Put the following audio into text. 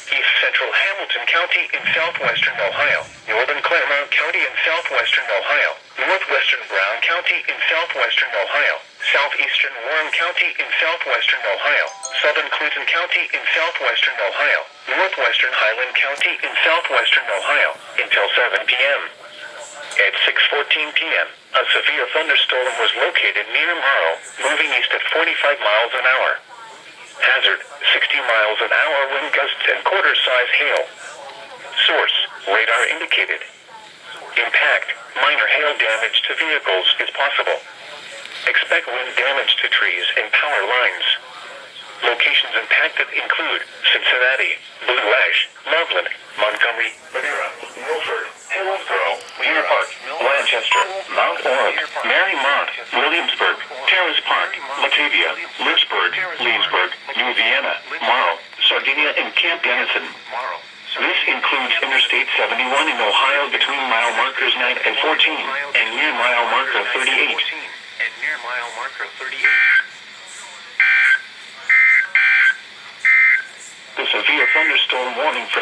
East Central Hamilton County in southwestern Ohio, northern Claremont County in southwestern Ohio, northwestern Brown County in southwestern Ohio, southeastern Warren County in southwestern Ohio, southern Clinton County in southwestern Ohio, northwestern Highland County in southwestern Ohio, until 7 p.m. At 6:14 p.m., a severe thunderstorm was located near Morrow, moving east at 45 miles an hour. Hazard, 60 miles an hour wind gusts and quarter-size hail. Source, radar indicated. Impact, minor hail damage to vehicles is possible. Expect wind damage to trees and power lines. Locations impacted include Cincinnati, Blue Ash, Loveland, Montgomery, Madera, Milford, Hillsborough, Deer Park, Lancaster, Mount Orab, Marymount, Williamsburg, Terrace Park, Batavia, Lynchburg, Leesburg, New Vienna, Morrow, Sardinia, and Camp Dennison. This includes Interstate 71 in Ohio between mile markers 9 and 14, and near mile marker 38. The severe thunderstorm warning for